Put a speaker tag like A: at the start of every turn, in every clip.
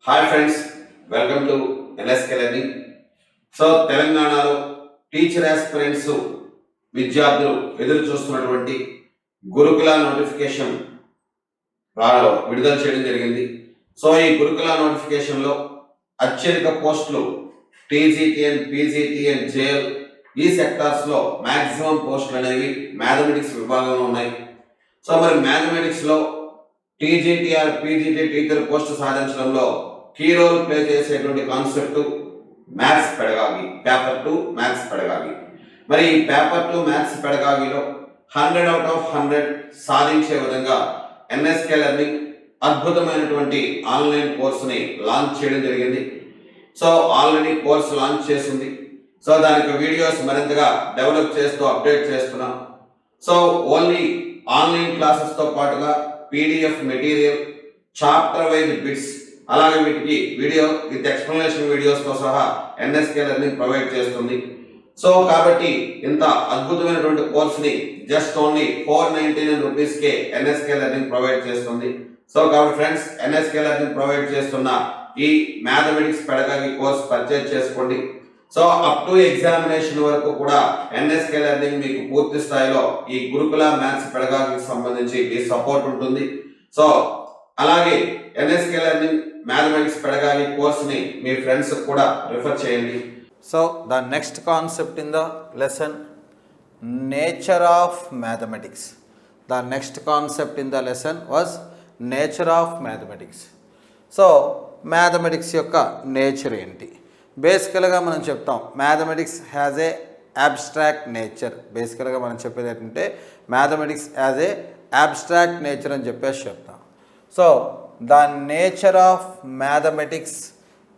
A: Hi friends, welcome to NSK learning. So తెలంగాణలో teacher aspirants విద్యార్థులు ఎదురు చూస్తున్నటువంటి గురుకుల నోటిఫికేషన్ విడుదల చేయడం జరిగింది. సో ఈ గురుకుల నోటిఫికేషన్లో అత్యధిక పోస్టులు టీజీటీఎన్, పీజీటీఎన్, జేఎల్ ఈ సెక్టార్స్లో మ్యాక్సిమం పోస్టులు అనేవి మ్యాథమెటిక్స్ విభాగంలో ఉన్నాయి. సో మరి మ్యాథమెటిక్స్లో టీజీటీఆర్, పీజీటీ టీచర్ పోస్ట్ సాధించడంలో కీ రోల్ ప్లే చేసేటువంటి concept maths pedagogy, paper 2 maths pedagogy. మరి ఈ పేపర్ 2 మ్యాథ్స్ పెడగాగిలో 100 out of 100 సాధించే విధంగా ఎన్ఎస్కే లెర్నింగ్ అద్భుతమైనటువంటి ఆన్లైన్ కోర్సుని లాంచ్ చేయడం జరిగింది. సో ఆల్రెడీ కోర్సు లాంచ్ చేసింది. సో దానికి వీడియోస్ మరింతగా డెవలప్ చేస్తూ అప్డేట్ చేస్తున్నాం. సో ఓన్లీ ఆన్లైన్ క్లాసెస్తో పాటుగా PDF material, chapter wise bits, అలాగే వీటికి వీడియో విత్ ఎక్స్ప్లెనేషన్ వీడియోస్తో సహా ఎన్ఎస్కే లెర్నింగ్ ప్రొవైడ్ చేస్తుంది. సో కాబట్టి ఇంత అద్భుతమైనటువంటి కోర్స్ని జస్ట్ ఓన్లీ 499 రూపీస్కే ఎన్ఎస్కే లెర్నింగ్ ప్రొవైడ్ చేస్తుంది. సో కాబట్టి ఫ్రెండ్స్, ఎన్ఎస్కే లెర్నింగ్ ప్రొవైడ్ చేస్తున్న ఈ మ్యాథమెటిక్స్ పెడగాగి కోర్స్ పర్చేజ్ చేసుకోండి. సో అప్ టు ఎగ్జామినేషన్ వరకు కూడా ఎన్ఎస్కే లెర్నింగ్ మీకు పూర్తి స్థాయిలో ఈ గురుకుల మ్యాథ్స్ పెడగాగికి సంబంధించి మీ సపోర్ట్ ఉంటుంది. సో అలాగే ఎన్ఎస్కే లెర్నింగ్ మ్యాథమెటిక్స్ పెడగాగి కోర్స్ని మీ ఫ్రెండ్స్ కూడా రిఫర్ చేయండి.
B: So the next concept in the lesson, nature of mathematics. The next concept in the lesson was nature of mathematics. So mathematics యొక్క nature ఏంటి? బేసికల్గా మనం చెప్తాం mathematics has a abstract nature. బేసికల్గా మనం చెప్పేది ఏంటంటే mathematics as a abstract nature అని చెప్పేసి చెప్తాం. So the nature of mathematics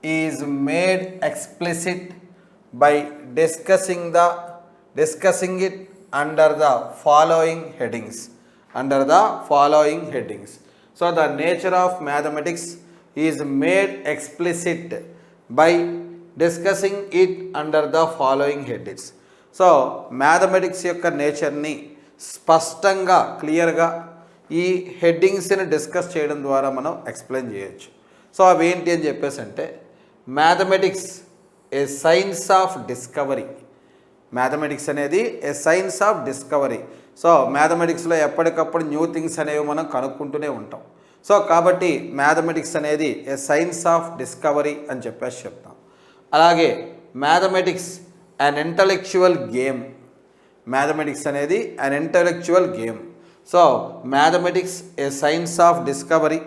B: is made explicit by discussing it under the following headings. So the nature of mathematics is made explicit by discussing it under the following headings. So mathematics యొక్క నేచర్ని స్పష్టంగా క్లియర్గా ఈ హెడ్డింగ్స్ని discuss చేయడం ద్వారా మనం explain చేయొచ్చు. So అవి ఏంటి అని చెప్పేసి అంటే, mathematics a science of discovery. Mathematics అనేది ఏ సైన్స్ ఆఫ్ డిస్కవరీ. సో మ్యాథమెటిక్స్లో ఎప్పటికప్పుడు న్యూ థింగ్స్ అనేవి మనం కనుక్కుంటూనే ఉంటాం. సో కాబట్టి మ్యాథమెటిక్స్ అనేది ఏ సైన్స్ ఆఫ్ డిస్కవరీ అని చెప్పేసి చెప్తాం. అలాగే mathematics an intellectual game. Mathematics అనేది an intellectual game. So mathematics a science of discovery,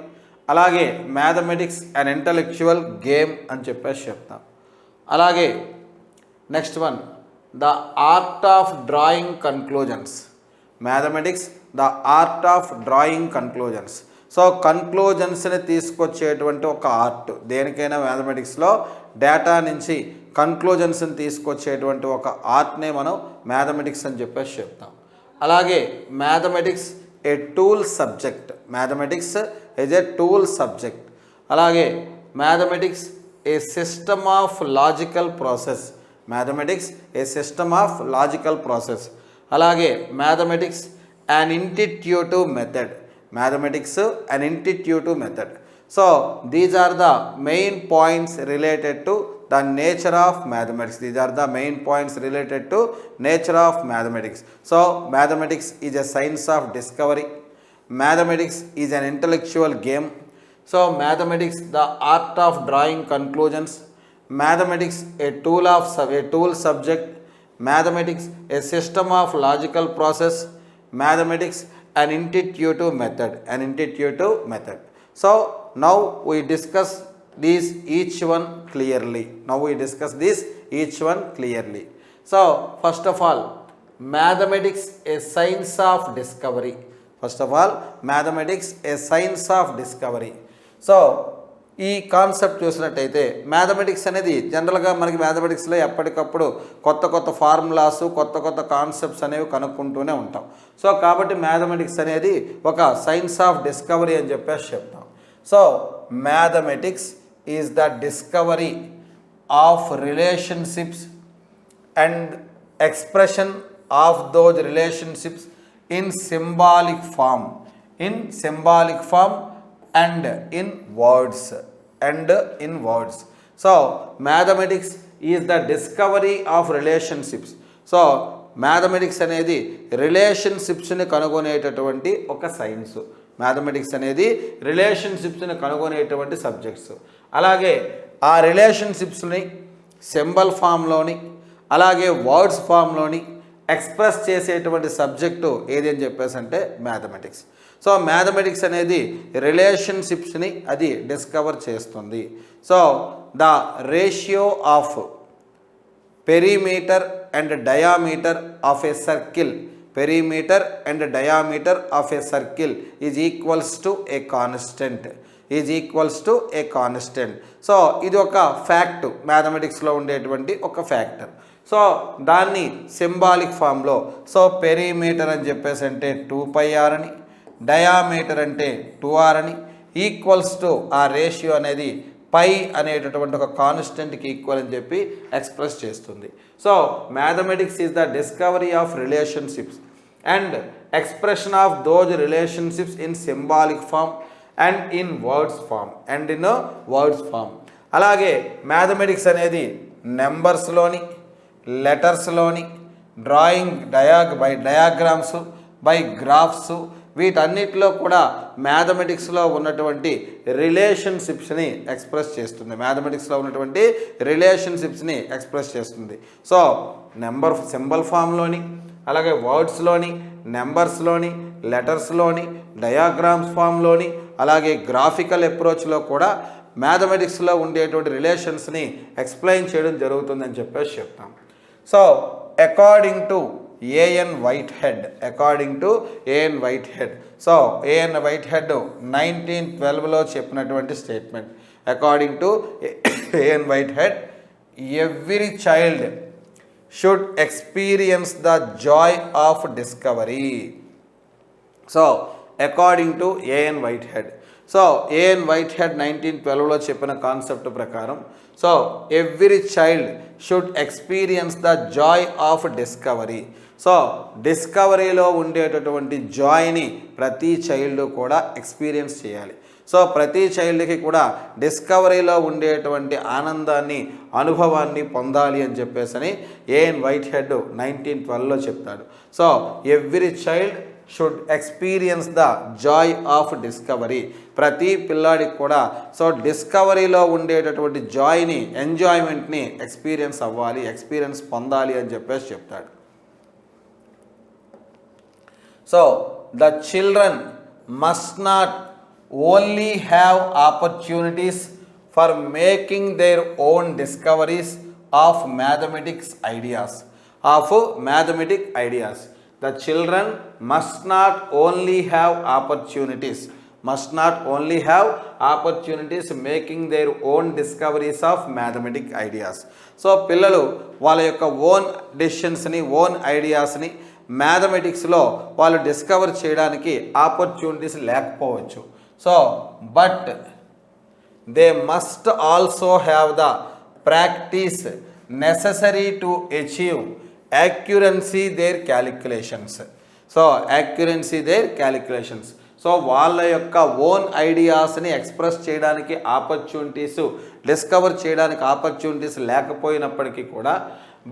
B: అలాగే మ్యాథమెటిక్స్ అన్ ఇంటలెక్చువల్ గేమ్ అని చెప్పేసి చెప్తాం. అలాగే next one, the art of drawing conclusions. Mathematics the art of drawing conclusions. So కన్క్లూజన్స్ని తీసుకొచ్చేటువంటి ఒక art. దేనికైనా మ్యాథమెటిక్స్లో డేటా నుంచి కన్క్లూజన్స్ని తీసుకొచ్చేటువంటి ఒక ఆర్ట్నే మనం మ్యాథమెటిక్స్ అని చెప్పేసి చెప్తాం. అలాగే mathematics a tool subject. Mathematics is a tool subject. అలాగే mathematics a system of logical process. Mathematics a system of logical process. అలాగే mathematics an intuitive method. Mathematics an intuitive method. So these are the main points related to the nature of mathematics. These are the main points related to nature of mathematics. So mathematics is a science of discovery. Mathematics is an intellectual game. So mathematics, the art of drawing conclusions. Mathematics, a tool subject. Mathematics, a system of logical process. Mathematics, an intuitive method. So now we discuss each one clearly. So first of all, mathematics, a science of discovery. Mathematics a science of discovery. So ఈ concept చూసినట్టయితే mathematics అనేది జనరల్గా మనకి మ్యాథమెటిక్స్లో ఎప్పటికప్పుడు కొత్త formulas, కొత్త concepts అనేవి కనుక్కుంటూనే ఉంటాం. సో కాబట్టి మ్యాథమెటిక్స్ అనేది ఒక సైన్స్ ఆఫ్ డిస్కవరీ అని చెప్పేసి చెప్తాం. So mathematics is the discovery of relationships and expression of those relationships in symbolic form and in words. and in words. So mathematics is the discovery of relationships. So mathematics అనేది రిలేషన్షిప్స్ని కనుగొనేటటువంటి ఒక science. Mathematics అనేది రిలేషన్షిప్స్ని కనుగొనేటువంటి subjects. అలాగే ఆ రిలేషన్షిప్స్ని symbol ఫామ్లోని అలాగే words ఫామ్లోని express చేసేటువంటి subject ఏది అని చెప్పేసి అంటే మ్యాథమెటిక్స్. సో మ్యాథమెటిక్స్ అనేది రిలేషన్షిప్స్ని అది డిస్కవర్ చేస్తుంది. So the ratio of perimeter and diameter of a circle, perimeter and diameter of a circle is equals to a constant, is equals to a constant. So ఇది ఒక fact, మ్యాథమెటిక్స్లో ఉండేటువంటి ఒక factor. So దాన్ని symbolic ఫామ్లో so perimeter అని చెప్పేసి అంటే 2πr అని, డయామీటర్ అంటే 2r అని, ఈక్వల్స్ టు ఆ రేషియో అనేది పై అనేటటువంటి ఒక కాన్స్టెంట్కి ఈక్వల్ అని చెప్పి ఎక్స్ప్రెస్ చేస్తుంది. So mathematics is the discovery of relationships and expression of those relationships in symbolic form and in words form, and in words form. అలాగే మ్యాథమెటిక్స్ అనేది నెంబర్స్లోని, లెటర్స్లోని, drawing by diagrams, by graphs, వీటన్నిటిలో కూడా మ్యాథమెటిక్స్లో ఉన్నటువంటి రిలేషన్షిప్స్ని ఎక్స్ప్రెస్ చేస్తుంది. మ్యాథమెటిక్స్లో ఉన్నటువంటి రిలేషన్షిప్స్ని ఎక్స్ప్రెస్ చేస్తుంది. సో సింబల్ ఫామ్లోని, అలాగే వర్డ్స్లోని, నెంబర్స్లోని, లెటర్స్లోని, డయాగ్రామ్స్ ఫామ్లోని, అలాగే గ్రాఫికల్ అప్రోచ్లో కూడా మ్యాథమెటిక్స్లో ఉండేటువంటి రిలేషన్స్ని ఎక్స్ప్లెయిన్ చేయడం జరుగుతుందని చెప్పేసి చెప్తాం. So according to A.N. Whitehead, according to A.N. Whitehead. So A.N. Whitehead 1912లో చెప్పినటువంటి statement. According to A.N. Whitehead, every child should experience the joy of discovery. So according to A.N. Whitehead. So A.N. Whitehead 1912లో చెప్పిన concept ప్రకారం so every child should experience the joy of discovery. So డిస్కవరీలో ఉండేటటువంటి జాయ్ని ప్రతి child కూడా experience చేయాలి. So ప్రతి చైల్డ్కి కూడా డిస్కవరీలో ఉండేటువంటి ఆనందాన్ని, అనుభవాన్ని పొందాలి అని చెప్పేసి A.N. Whitehead 1912లో చెప్తాడు. So every child should experience the joy of discovery. ప్రతి పిల్లాడికి కూడా సో డిస్కవరీలో ఉండేటటువంటి జాయ్ని, ఎంజాయ్మెంట్ని ఎక్స్పీరియన్స్ అవ్వాలి, ఎక్స్పీరియన్స్ పొందాలి అని చెప్పేసి చెప్తాడు. So the children must not only have opportunities for making their own discoveries of mathematics ideas, of mathematic ideas. The children must not only have opportunities, must not only have opportunities making their own discoveries of mathematic ideas. So పిల్లలు వాళ్ళ యొక్క own డెసిషన్స్ని, own ఐడియాస్ని మ్యాథమెటిక్స్లో వాళ్ళు discover చేయడానికి opportunities లేకపోవచ్చు. So but they must also have the practice necessary to achieve accuracy their calculations. So accuracy their calculations. So వాళ్ళ యొక్క own ఐడియాస్ని express చేయడానికి opportunities, discover చేయడానికి ఆపర్చునిటీస్ లేకపోయినప్పటికీ కూడా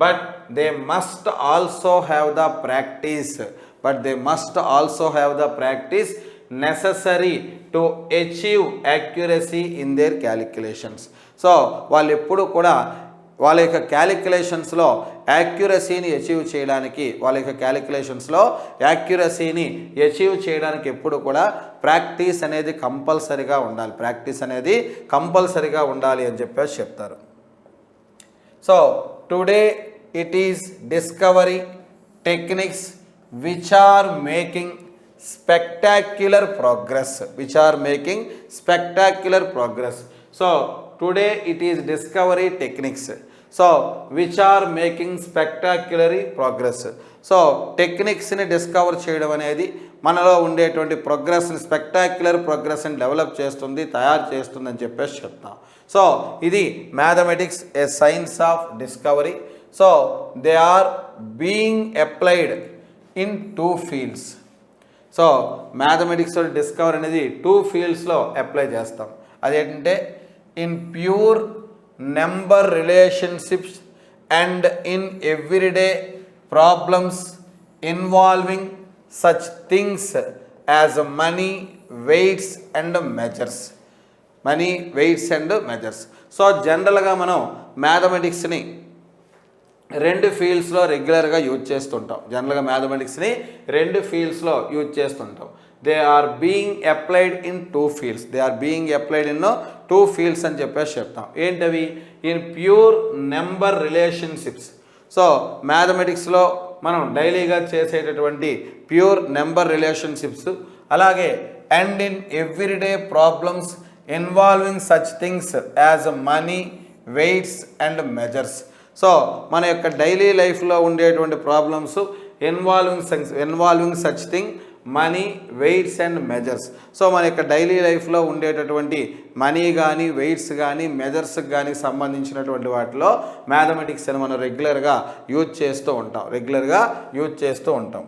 B: but they must also have the practice, but they must also have the practice necessary to achieve accuracy in there calculations. So వాళ్ళు ఎప్పుడు కూడా వాళ్ళ యొక్క క్యాలిక్యులేషన్స్లో యాక్యురసీని అచీవ్ చేయడానికి, వాళ్ళ యొక్క క్యాలిక్యులేషన్స్లో యాక్యురసీని అచీవ్ చేయడానికి ఎప్పుడు కూడా ప్రాక్టీస్ అనేది కంపల్సరీగా ఉండాలి, ప్రాక్టీస్ అనేది కంపల్సరీగా ఉండాలి అని చెప్పేసి చెప్తారు. So today it is discovery techniques which are making spectacular progress, which are making spectacular progress. So today it is discovery techniques, so which are making spectacular progress. So టెక్నిక్స్ని డిస్కవర్ చేయడం అనేది మనలో ఉండేటువంటి ప్రోగ్రెస్ని, స్పెక్టాక్యులర్ ప్రోగ్రెస్ని డెవలప్ చేస్తుంది, తయారు చేస్తుంది అని చెప్పేసి చెప్తాం. సో ఇది mathematics a science of discovery. So they are being applied in 2 fields. So mathematics discover అనేది 2 fieldsలో అప్లై చేస్తాం. అదేంటంటే in pure number relationships and in everyday problems involving such things as money, weights and measures. Money, weights and measures. So జనరల్గా మనం మ్యాథమెటిక్స్ని రెండు ఫీల్డ్స్లో రెగ్యులర్గా use చేస్తుంటాం. జనరల్గా మ్యాథమెటిక్స్ని రెండు ఫీల్డ్స్లో యూజ్ చేస్తుంటాం. They are being applied in two fields. They are being applied in two fields అని చెప్పేసి చెప్తాం. ఏంటవి? In pure number relationships. So మ్యాథమెటిక్స్లో మనం డైలీగా చేసేటటువంటి ప్యూర్ నెంబర్ రిలేషన్షిప్స్, అలాగే and in everyday problems involving such things as money, weights and measures. So మన యొక్క డైలీ లైఫ్లో ఉండేటువంటి problems involving such thing money, weights and measures. So మన యొక్క డైలీ లైఫ్లో ఉండేటటువంటి మనీ కానీ, వెయిట్స్ కానీ, మెజర్స్కి కానీ సంబంధించినటువంటి వాటిలో మ్యాథమెటిక్స్ అని మనం రెగ్యులర్గా యూజ్ చేస్తూ ఉంటాం.